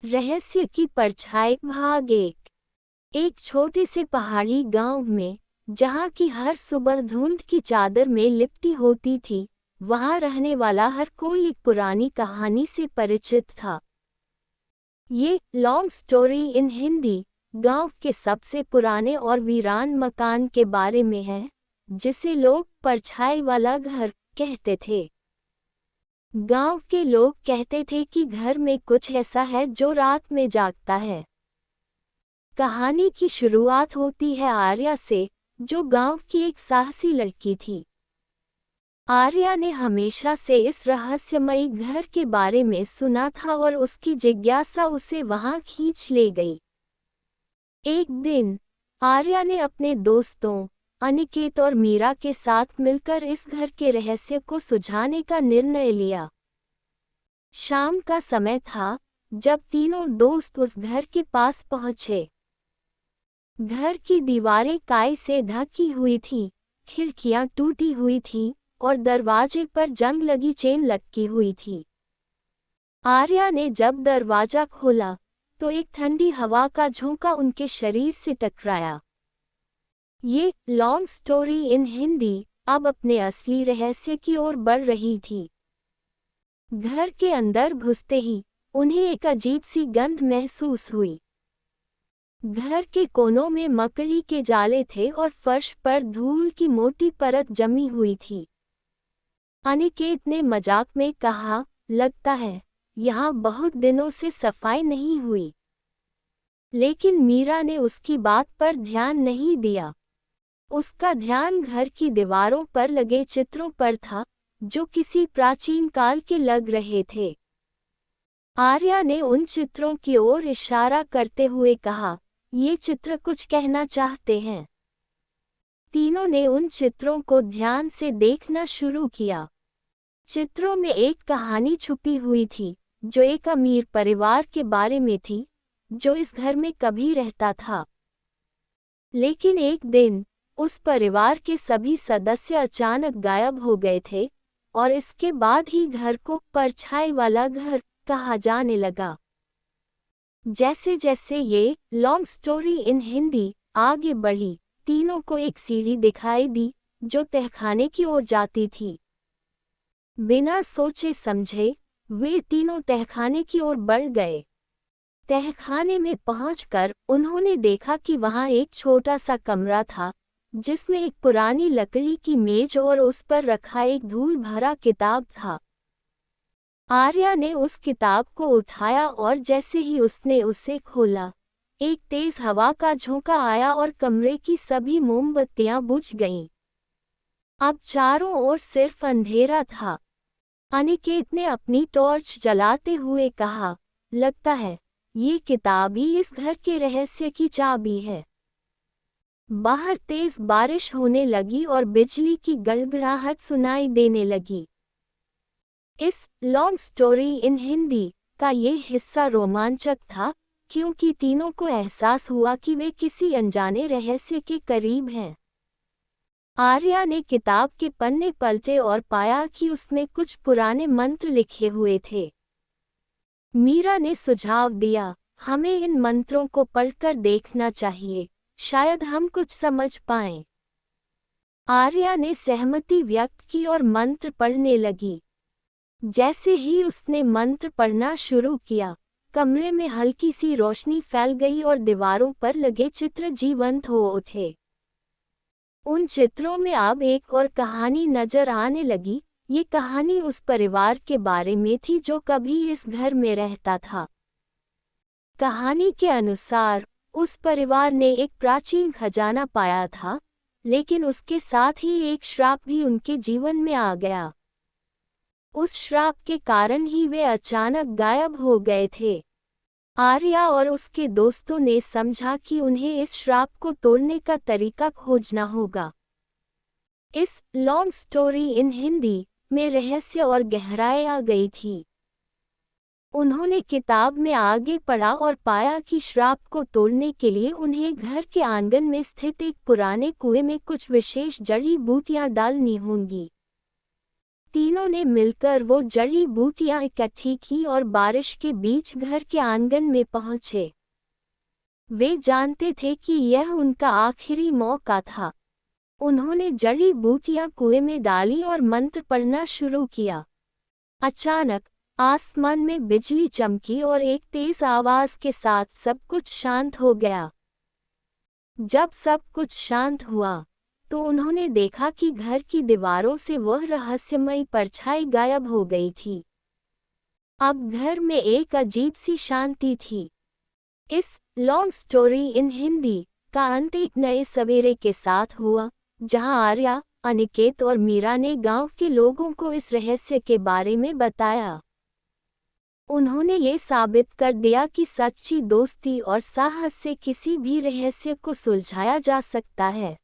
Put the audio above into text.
रहस्य की परछाई भाग एक छोटे से पहाड़ी गांव में, जहां की हर सुबह धुंध की चादर में लिपटी होती थी, वहां रहने वाला हर कोई एक पुरानी कहानी से परिचित था। ये लॉन्ग स्टोरी इन हिंदी गांव के सबसे पुराने और वीरान मकान के बारे में है, जिसे लोग परछाई वाला घर कहते थे। गांव के लोग कहते थे कि घर में कुछ ऐसा है जो रात में जागता है। कहानी की शुरुआत होती है आर्या से, जो गांव की एक साहसी लड़की थी। आर्या ने हमेशा से इस रहस्यमयी घर के बारे में सुना था और उसकी जिज्ञासा उसे वहां खींच ले गई। एक दिन आर्या ने अपने दोस्तों अनिकेत और मीरा के साथ मिलकर इस घर के रहस्य को सुलझाने का निर्णय लिया। शाम का समय था जब तीनों दोस्त उस घर के पास पहुंचे। घर की दीवारें काई से ढकी हुई थीं, खिड़कियां टूटी हुई थीं और दरवाजे पर जंग लगी चेन लटकी हुई थी। आर्या ने जब दरवाजा खोला तो एक ठंडी हवा का झोंका उनके शरीर से टकराया। ये लॉन्ग स्टोरी इन हिंदी अब अपने असली रहस्य की ओर बढ़ रही थी। घर के अंदर घुसते ही उन्हें एक अजीब सी गंध महसूस हुई। घर के कोनों में मकड़ी के जाले थे और फर्श पर धूल की मोटी परत जमी हुई थी। अनिकेत ने मजाक में कहा, लगता है यहाँ बहुत दिनों से सफाई नहीं हुई। लेकिन मीरा ने उसकी बात पर ध्यान नहीं दिया। उसका ध्यान घर की दीवारों पर लगे चित्रों पर था, जो किसी प्राचीन काल के लग रहे थे। आर्या ने उन चित्रों की ओर इशारा करते हुए कहा, ये चित्र कुछ कहना चाहते हैं। तीनों ने उन चित्रों को ध्यान से देखना शुरू किया। चित्रों में एक कहानी छुपी हुई थी, जो एक अमीर परिवार के बारे में थी, जो इस घर में कभी रहता था। लेकिन एक दिन उस परिवार के सभी सदस्य अचानक गायब हो गए थे और इसके बाद ही घर को परछाई वाला घर कहा जाने लगा। जैसे जैसे ये लॉन्ग स्टोरी इन हिंदी आगे बढ़ी, तीनों को एक सीढ़ी दिखाई दी जो तहखाने की ओर जाती थी। बिना सोचे समझे वे तीनों तहखाने की ओर बढ़ गए। तहखाने में पहुंचकर उन्होंने देखा कि वहां एक छोटा सा कमरा था, जिसमें एक पुरानी लकड़ी की मेज और उस पर रखा एक धूल भरा किताब था। आर्या ने उस किताब को उठाया और जैसे ही उसने उसे खोला, एक तेज हवा का झोंका आया और कमरे की सभी मोमबत्तियां बुझ गईं। अब चारों ओर सिर्फ अंधेरा था। अनिकेत ने अपनी टॉर्च जलाते हुए कहा, लगता है ये किताब ही इस घर के रहस्य की चाबी है। बाहर तेज बारिश होने लगी और बिजली की गड़गड़ाहट सुनाई देने लगी। इस लॉन्ग स्टोरी इन हिंदी का ये हिस्सा रोमांचक था, क्योंकि तीनों को एहसास हुआ कि वे किसी अनजाने रहस्य के करीब हैं। आर्या ने किताब के पन्ने पलटे और पाया कि उसमें कुछ पुराने मंत्र लिखे हुए थे। मीरा ने सुझाव दिया, हमें इन मंत्रों को पढ़कर देखना चाहिए, शायद हम कुछ समझ पाएं। आर्या ने सहमति व्यक्त की और मंत्र पढ़ने लगी। जैसे ही उसने मंत्र पढ़ना शुरू किया, कमरे में हल्की सी रोशनी फैल गई और दीवारों पर लगे चित्र जीवंत हो उठे। उन चित्रों में अब एक और कहानी नजर आने लगी। ये कहानी उस परिवार के बारे में थी जो कभी इस घर में रहता था। कहानी के अनुसार उस परिवार ने एक प्राचीन खजाना पाया था, लेकिन उसके साथ ही एक श्राप भी उनके जीवन में आ गया। उस श्राप के कारण ही वे अचानक गायब हो गए थे। आर्या और उसके दोस्तों ने समझा कि उन्हें इस श्राप को तोड़ने का तरीका खोजना होगा। इस लॉन्ग स्टोरी इन हिंदी में रहस्य और गहराई आ गई थी। उन्होंने किताब में आगे पढ़ा और पाया कि श्राप को तोड़ने के लिए उन्हें घर के आंगन में स्थित एक पुराने कुएं में कुछ विशेष जड़ी बूटियां डालनी होंगी। तीनों ने मिलकर वो जड़ी बूटियां इकट्ठी की और बारिश के बीच घर के आंगन में पहुंचे। वे जानते थे कि यह उनका आखिरी मौका था। उन्होंने जड़ी बूटियां कुएं में डाली और मंत्र पढ़ना शुरू किया। अचानक आसमान में बिजली चमकी और एक तेज आवाज के साथ सब कुछ शांत हो गया। जब सब कुछ शांत हुआ तो उन्होंने देखा कि घर की दीवारों से वह रहस्यमयी परछाई गायब हो गई थी। अब घर में एक अजीब सी शांति थी। इस लॉन्ग स्टोरी इन हिंदी का अंत एक नए सवेरे के साथ हुआ, जहां आर्या, अनिकेत और मीरा ने गांव के लोगों को इस रहस्य के बारे में बताया। उन्होंने ये साबित कर दिया कि सच्ची दोस्ती और साहस से किसी भी रहस्य को सुलझाया जा सकता है।